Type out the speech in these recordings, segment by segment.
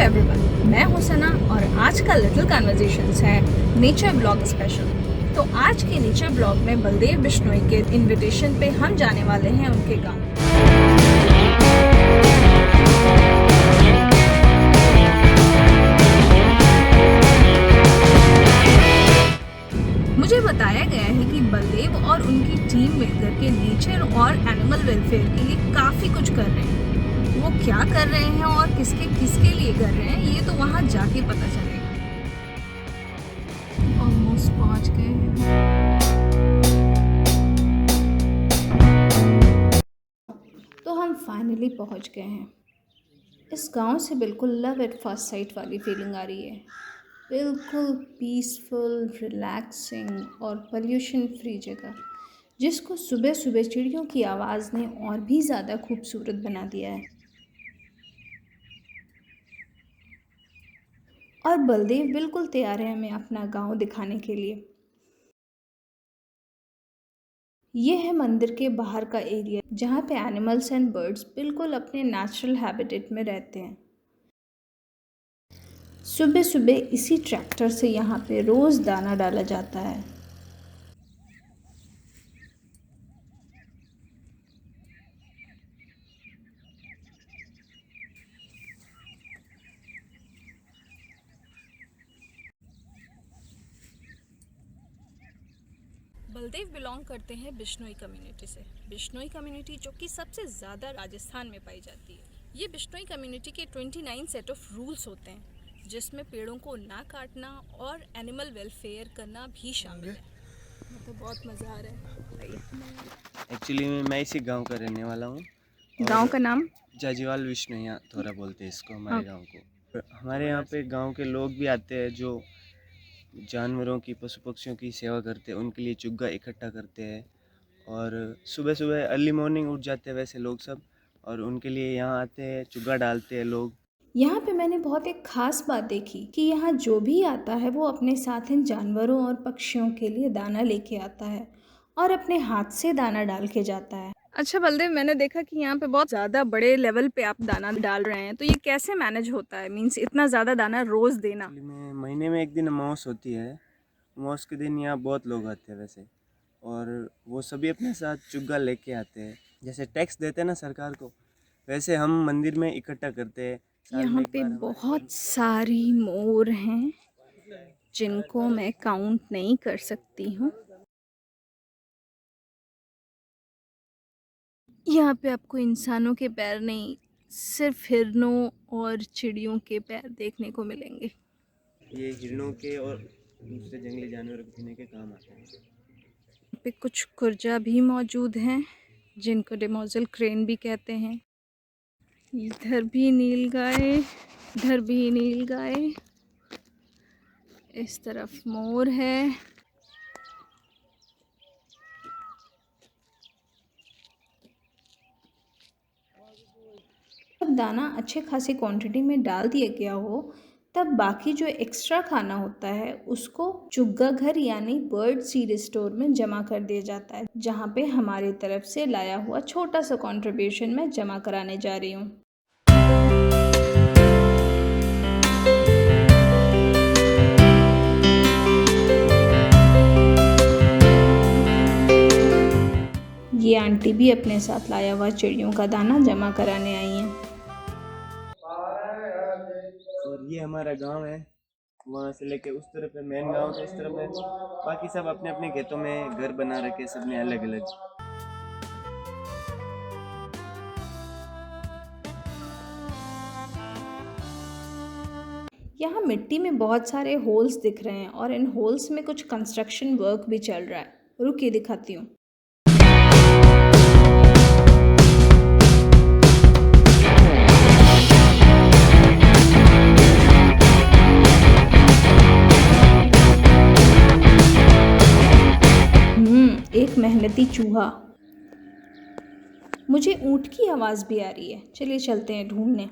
Everyone, मैं हूं सना और आज का लिटिल कन्वर्सेशंस है नेचर ब्लॉग स्पेशल। तो आज के नेचर ब्लॉग में बलदेव बिश्नोई के इनविटेशन पे हम जाने वाले हैं उनके गांव। मुझे बताया गया है कि बलदेव और उनकी टीम मिलकर के नेचर और एनिमल वेलफेयर के लिए काफ़ी कुछ कर रहे हैं। वो क्या कर रहे हैं और किसके किसके लिए कर रहे हैं ये तो वहाँ जाके पता चलेगा। ऑलमोस्ट पहुँच गए हैं। तो हम फाइनली पहुँच गए हैं। इस गांव से बिल्कुल लव एट फर्स्ट साइट वाली फीलिंग आ रही है। बिल्कुल पीसफुल, रिलैक्सिंग और पोल्यूशन फ्री जगह, जिसको सुबह सुबह चिड़ियों की आवाज़ ने और भी ज़्यादा खूबसूरत बना दिया है। और बलदेव बिल्कुल तैयार है हमें अपना गांव दिखाने के लिए। ये है मंदिर के बाहर का एरिया जहाँ पे एनिमल्स एंड बर्ड्स बिल्कुल अपने नेचुरल हैबिटेट में रहते हैं। सुबह सुबह इसी ट्रैक्टर से यहाँ पे रोज़ दाना डाला जाता है। बलदेव बिलोंग करते हैं बिश्नोई कम्युनिटी से। बिश्नोई कम्युनिटी जो कि सबसे ज़्यादा राजस्थान में पाई जाती है। ये बिश्नोई कम्युनिटी के 29 सेट ऑफ रूल्स होते हैं, जिसमें पेड़ों को ना काटना और एनिमल वेलफेयर करना भी शामिल है। मतलब बहुत मज़ा आ रहा है। एक्चुअली मैं इसी गांव का रहने वाला हूँ। गांव का नाम जाजीवाल विश्नोई थोड़ा बोलते हैं इसको, हमारे गांव को। हमारे यहाँ पे गांव के लोग भी आते हैं जो जानवरों की, पशु पक्षियों की सेवा करते हैं, उनके लिए चुग्गा इकट्ठा करते हैं। और सुबह सुबह अर्ली मॉर्निंग उठ जाते हैं वैसे लोग सब, और उनके लिए यहाँ आते हैं, चुग्गा डालते हैं लोग। यहाँ पे मैंने बहुत एक ख़ास बात देखी कि यहाँ जो भी आता है वो अपने साथ इन जानवरों और पक्षियों के लिए दाना लेके आता है और अपने हाथ से दाना डाल के जाता है। अच्छा बलदेव, मैंने देखा कि यहाँ पे बहुत ज़्यादा बड़े लेवल पे आप दाना डाल रहे हैं, तो ये कैसे मैनेज होता है? मीन्स इतना ज़्यादा दाना रोज़ देना? में महीने में एक दिन अमावस होती है। अमावस के दिन यहाँ बहुत लोग आते हैं वैसे, और वो सभी अपने साथ चुग्गा लेके आते हैं। जैसे टैक्स देते हैं ना सरकार को, वैसे हम मंदिर में इकट्ठा करते हैं। यहाँ पे बहुत सारी मोर हैं जिनको मैं काउंट नहीं कर सकती हूँ। यहाँ पे आपको इंसानों के पैर नहीं, सिर्फ हिरणों और चिड़ियों के पैर देखने को मिलेंगे। ये हिरणों के और दूसरे जंगली जानवरों के पीने के काम आते हैं। यहाँ पे कुछ कुर्जा भी मौजूद हैं जिनको डेमोजल क्रेन भी कहते हैं। इधर भी नीलगाय, इधर भी नीलगाय, इस तरफ मोर है। जब दाना अच्छे खासी क्वांटिटी में डाल दिया गया हो, तब बाकी जो एक्स्ट्रा खाना होता है उसको चुग्गा घर यानी बर्ड सीड स्टोर में जमा कर दिया जाता है, जहाँ पे हमारी तरफ से लाया हुआ छोटा सा कंट्रीब्यूशन मैं जमा कराने जा रही हूँ। ये आंटी भी अपने साथ लाया हुआ चिड़ियों का दाना जमा कराने आई हैं। और ये हमारा गांव है, वहाँ से लेके उस तरफ है मेन गांव के, इस तरफ है। बाकी सब अपने अपने खेतों में घर बना रखे, सब ने अलग अलग। यहाँ मिट्टी में बहुत सारे होल्स दिख रहे हैं और इन होल्स में कुछ कंस्ट्रक्शन वर्क भी चल रहा है। रुकिए दिखाती हूँ। एक मेहनती चूहा। मुझे ऊँट की आवाज़ भी आ रही है। चलिए चलते हैं ढूंढने।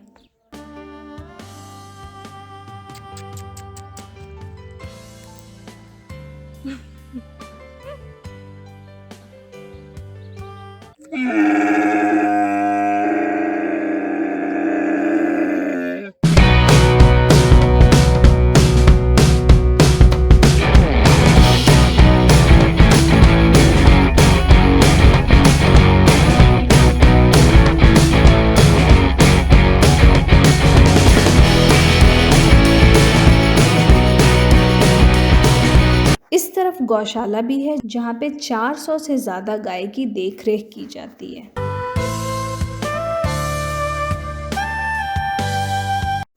गौशाला भी है जहाँ पे 400 से ज़्यादा गाय की देखरेख की जाती है।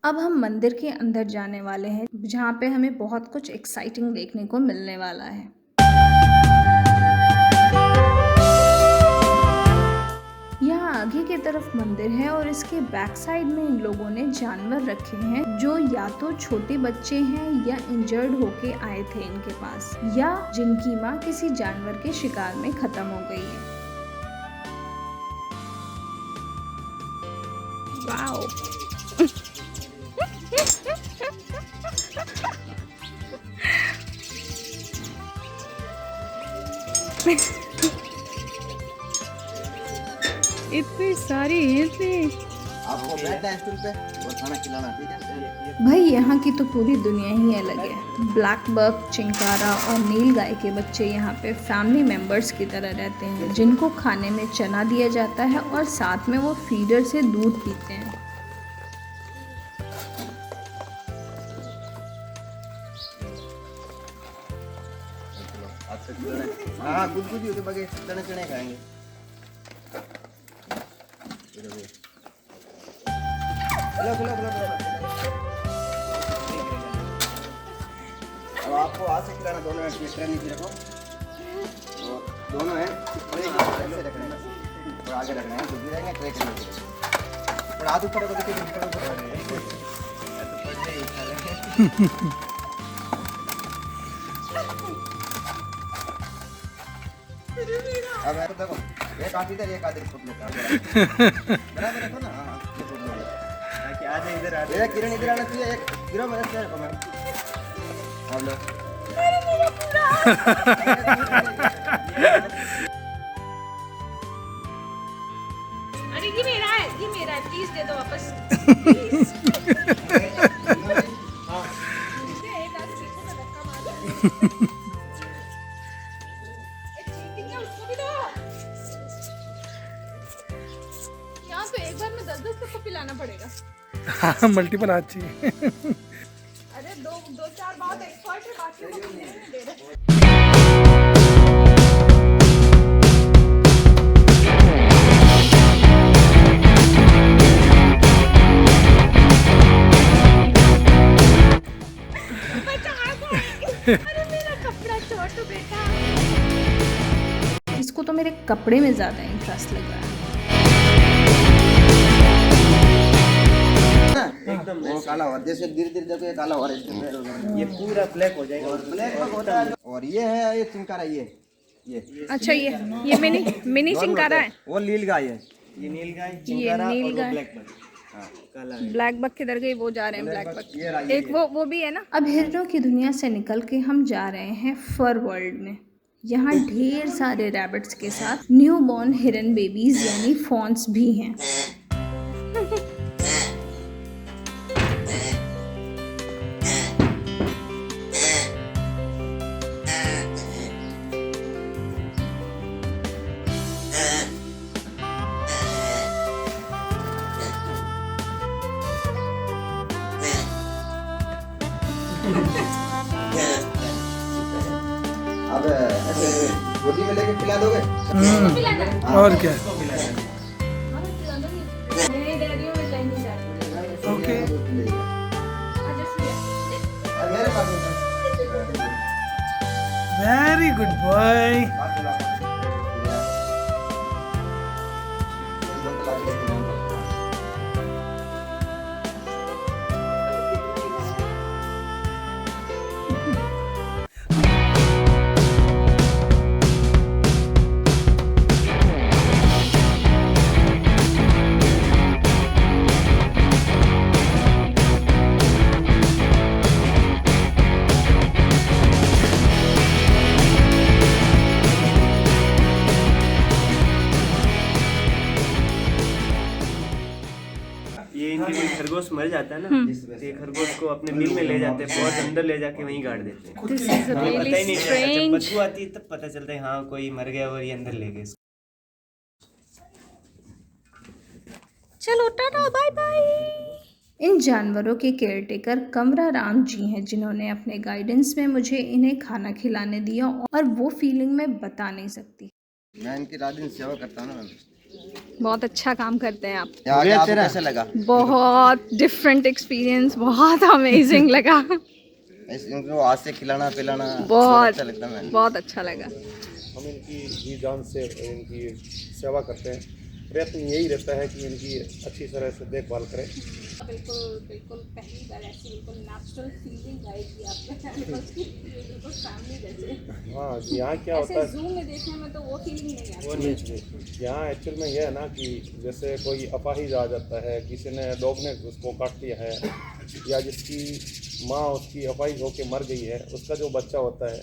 अब हम मंदिर के अंदर जाने वाले हैं जहाँ पे हमें बहुत कुछ एक्साइटिंग देखने को मिलने वाला है। यहाँ आगे की तरफ मंदिर है और इसके बैक साइड में इन लोगों ने जानवर रखे हैं जो या तो छोटे बच्चे हैं या इंजर्ड होके आए थे इनके पास, या जिनकी माँ किसी जानवर के शिकार में खत्म हो गई है। वाओ! इतनी सारी हैं। आपको बैठना है स्टूल पे और खाना खिलाना, ठीक है? भाई यहाँ की तो पूरी दुनिया ही अलग है। ब्लैक बक, चिंकारा और नील गाय के बच्चे यहाँ पे फैमिली मेंबर्स की तरह रहते हैं, जिनको खाने में चना दिया जाता है और साथ में वो फीडर से दूध पीते हैं। हाँ, गुदगुदी होके बगे चने चने खाएंगे। खिलाओ, खिलाओ, खिलाओ, खिलाओ। अब आपको हाथ से खिलाना, दोनों हैंड पे नीचे रखो और दोनों हैंड ऐसे रखने हैं और आगे रखना है, गुदगुदी रहेंगे ट्रे के नीचे और हाथ ऊपर रखो, देखिए ऊपर ऊपर अब ऐसे देखो, एक हाथ इधर एक हाथ इधर फुट लेता है बराबर रखो ना। हाँ, ये फुट लो ताकि आ जाए इधर, आ जाए किरण इधर आना चाहिए। एक गिरो मेरे से रखो मैम, अब लो अरे ये मेरा है, प्लीज दे दो वापस, प्लीज। एक आध चीज़ों में धक्का मार दो। चीटिंग है, उसको भी दो। यहाँ तो एक बार में 10-10 सबको पिलाना पड़ेगा। हाँ, मल्टीपल हाथ चाहिए। अरे दो चार बहुत एक्सपर्ट है, बाकी को पीने नहीं दे रहे। अरे मेरा कपड़ा छोटू बेटा। इसको तो मेरे कपड़े में ज़्यादा इंटरेस्ट लग रहा है। एकदम वो काला हो, जैसे धीरे धीरे देखो ये काला हो रहा है, ये पूरा ब्लैक हो जाएगा। और ब्लैक बग होता है। और ये है, ये चिंकारा, ये अच्छा, ये मिनी चिंकारा है। वो नील गाय है। ये नील गाय, ये चिंकारा और नील वो गाय। Black buck. हाँ, काला है। ब्लैक बक किधर गई? वो जा रहे हैं ब्लैक ये बक। रहा, एक वो भी है ना। अब हिरणों की दुनिया से निकल के हम जा रहे हैं फर वर्ल्ड में। यहाँ ढेर सारे रैबिट्स के साथ न्यू बॉर्न हिरन बेबीज यानी फॉन्स भी हैं। अब ऐसे गोदी में लेके खिला दोगे? और क्या? मेरे डैडियों में नहीं जाती। ओके। और मेरे पास में वेरी गुड बॉय। बात खिला। ये इनके कोई खरगोश मर जाता है ना, तो ये खरगोश को अपने बिल में ले जाते हैं, बहुत अंदर ले जाके वहीं गाड़ देते हैं। This is पता really ही नहीं चलता, जब strange. बदबू आती है तब पता चलता है हाँ कोई मर गया और ये अंदर ले गए। चलो टाटा, बाय बाय। इन जानवरों के केयरटेकर कमरा राम जी हैं, जिन्होंने अपने गाइडेंस में मुझे इन्हें खाना खिलाने दिया और वो फीलिंग मैं बता नहीं सकती। मैं इनकी रात दिन सेवा करता हूँ ना मैम। बहुत अच्छा काम करते हैं आप। आगे आपको कैसा लगा? बहुत डिफरेंट एक्सपीरियंस, बहुत अमेजिंग लगा। इनको हाथ से खिलाना पिलाना बहुत अच्छा लगता है मैम। बहुत अच्छा लगा। हम इनकी जी जान से इनकी सेवा करते हैं। प्रयत्न यही रहता है कि इनकी अच्छी तरह से देखभाल करें। बिल्कुल बिल्कुल पहली बार ऐसी बिल्कुल नेचुरल फीलिंग आएगी आपके एनिमल्स की, बिल्कुल फैमिली जैसे। हाँ, यहाँ क्या होता ऐसे है, जू में देखने में तो वो फीलिंग नहीं आती। वो नहीं, यहाँ एक्चुअल में यह है ना कि जैसे कोई अपाहिज आ जाता है, किसी ने डॉग ने उसको काट दिया है, या जिसकी माँ उसकी अपाहिज होकर मर गई है, उसका जो बच्चा होता है,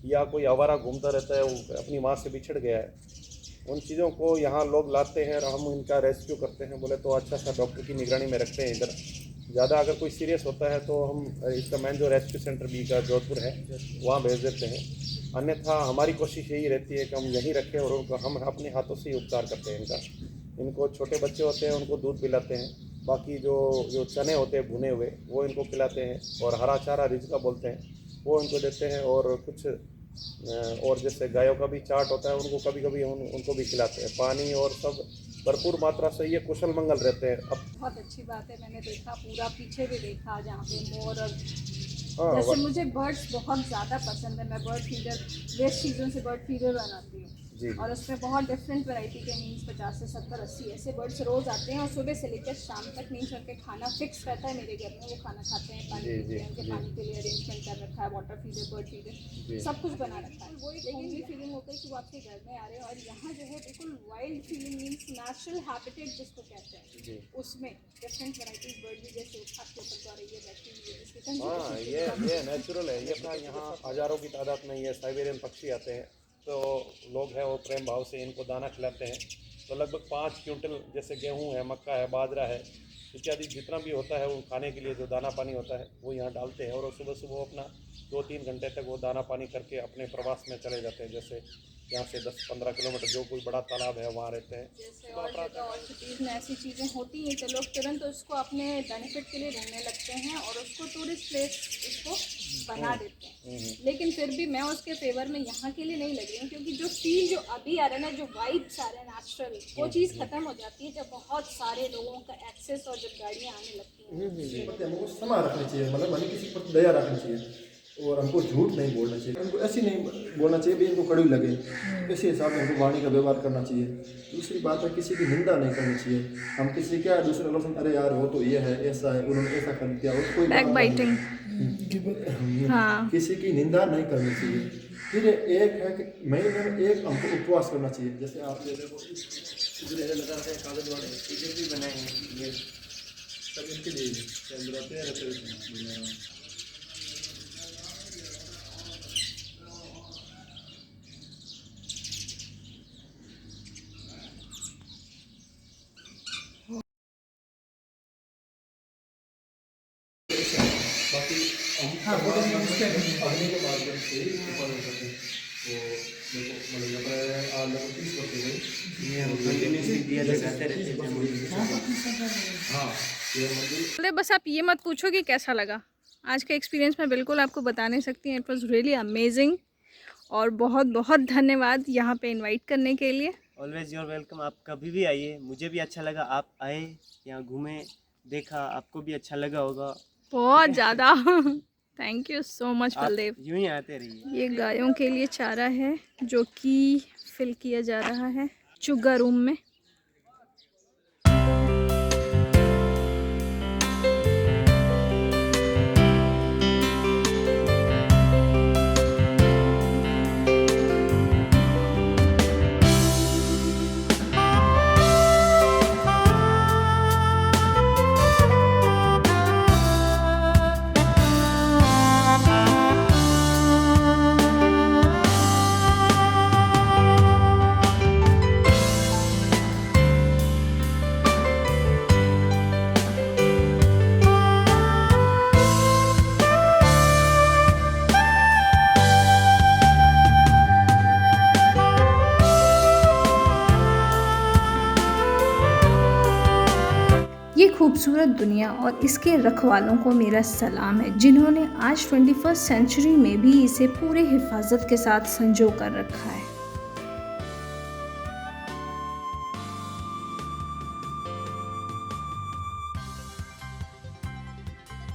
या कोई आवारा घूमता रहता है, वो अपनी माँ से बिछड़ गया है, उन चीज़ों को यहाँ लोग लाते हैं और हम इनका रेस्क्यू करते हैं। बोले तो अच्छा सा डॉक्टर की निगरानी में रखते हैं इधर। ज़्यादा अगर कोई सीरियस होता है तो हम इसका मेन जो रेस्क्यू सेंटर भी का जोधपुर है वहाँ भेज देते हैं। अन्यथा हमारी कोशिश यही रहती है कि हम यहीं रखें और उनको हम अपने हाथों से ही उपचार करते हैं इनका। इनको छोटे बच्चे होते हैं उनको दूध पिलाते हैं, बाकी जो जो चने होते हैं भुने हुए वो इनको खिलाते हैं, और हरा चारा रिजका बोलते हैं वो इनको देते हैं, और कुछ और जैसे गायों का भी चाट होता है उनको कभी कभी उनको भी खिलाते हैं। पानी और सब भरपूर मात्रा से ये कुशल मंगल रहते हैं। अब बहुत अच्छी बात है, मैंने देखा पूरा पीछे भी देखा जहाँ पे मोर और हाँ, जैसे मुझे बर्ड्स बहुत ज़्यादा पसंद है। मैं बर्ड फीडर, वेस्ट चीज़ों से बर्ड फीडर बनाती हूँ जी और उसमें बहुत डिफरेंट वैरायटी के मीन्स 50 से 70 80 ऐसे बर्ड्स रोज़ आते हैं और सुबह से लेकर शाम तक मीन्स उनके खाना फिक्स रहता है मेरे घर में। वो खाना खाते हैं, पानी जी, पीते हैं, उनके जी, पानी के लिए अरेंजमेंट कर रखा है, वाटर फीडर, बर्ड फीडर, सब कुछ बना रखा है। वो एक होमली फीलिंग होता है कि वो आपके घर में आ रहे हैं। और यहाँ जो है बिल्कुल wild feeling means natural habitat जिसको कहते हैं, उसमें डिफरेंट वैराइटीज बर्ड भी जैसे आपके ऊपर जा रही है बैठी हुई है जिसकी हाँ, ये नेचुरल है। ये अपना यहाँ हज़ारों की तादाद में ये साइबेरियन पक्षी आते हैं, तो लोग हैं वो प्रेम भाव से इनको दाना खिलाते हैं। तो लगभग 5 क्विंटल जैसे गेहूँ है, मक्का है, बाजरा है इत्यादि जितना भी होता है वो खाने के लिए जो दाना पानी होता है वो यहाँ डालते हैं, और सुबह सुबह वो अपना 2-3 घंटे तक वो दाना पानी करके अपने प्रवास में चले जाते हैं। जैसे यहाँ से 10-15 किलोमीटर जो कोई बड़ा तालाब है वहाँ रहते हैं। जैसे और जगह और सिटीज़ में ऐसी चीज़ें होती हैं तो लोग तुरंत उसको अपने बेनिफिट के लिए ढूंढने लगते हैं और उसको टूरिस्ट प्लेस उसको बना देते हैं। लेकिन फिर भी मैं उसके फेवर में यहाँ के लिए नहीं लगी हूँ, क्योंकि जो फील जो अभी आ रहा है ना, जो वाइब्स आ रहे हैं नेचुरल, वो चीज़ खत्म हो जाती है जब बहुत सारे लोगों का एक्सेस और जब गाड़ियाँ आने लगती हैं। हमको समा रखनी चाहिए, मतलब हमें किसी पर दया रखनी चाहिए, और हमको झूठ नहीं बोलना चाहिए, हमको ऐसी नहीं बोलना चाहिए भी इनको कड़वी लगे, इसी हिसाब से हमको वाणी का व्यवहार करना चाहिए। दूसरी बात है किसी की निंदा नहीं करनी चाहिए। हम किसी क्या दूसरे लोग से अरे यार वो तो ये है, ऐसा है, उन्होंने ऐसा कर दिया, उसको बैकबाइटिंग, हाँ। किसी की निंदा नहीं करनी चाहिए। फिर एक है कि महीने में एक हमको उपवास करना चाहिए। जैसे आप ये देखो इधर लगाते हैं कागज वाले, इधर भी बनाए हैं, ये सब इनके लिए रहते बाकी हम अग्नि के माध्यम से ही ऊपर हो सकते हैं। तो देखो मतलब यहाँ पर आज लगभग 30 वर्ष हो गई। हाँ, ये मंदिर बस आप ये मत पूछो कि कैसा लगा आज का एक्सपीरियंस। मैं बिल्कुल आपको बता नहीं सकती। इट वाज रियली अमेजिंग और बहुत बहुत धन्यवाद यहाँ पे इनवाइट करने के लिए। Always your welcome. आप कभी भी आइए, मुझे भी अच्छा लगा आप आए, यहाँ घूमे, देखा, आपको भी अच्छा लगा होगा बहुत ज़्यादा। थैंक यू सो मच आप बलदेव। यूं ही आते रहिए। ये गायों के लिए चारा है जो कि फिल किया जा रहा है चुग्गा रूम में। ये खूबसूरत दुनिया और इसके रखवालों को मेरा सलाम है, जिन्होंने आज 21st सेंचुरी में भी इसे पूरे हिफाजत के साथ संजो कर रखा है।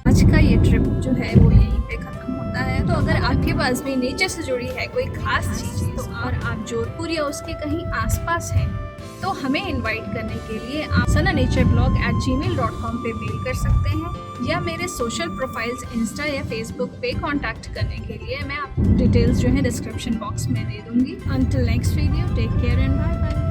आज का ये ट्रिप जो है वो यहीं पे खत्म होता है। तो अगर आपके पास भी नेचर से जुड़ी है कोई खास चीज़ तो और आप जोधपुर या उसके कहीं आसपास हैं तो हमें इनवाइट करने के लिए आप sananetureblog@gmail.com पे मेल कर सकते हैं, या मेरे सोशल प्रोफाइल्स इंस्टा या फेसबुक पे कांटेक्ट करने के लिए मैं आपको डिटेल्स जो है डिस्क्रिप्शन बॉक्स में दे दूंगी। Until next video, take care and bye bye.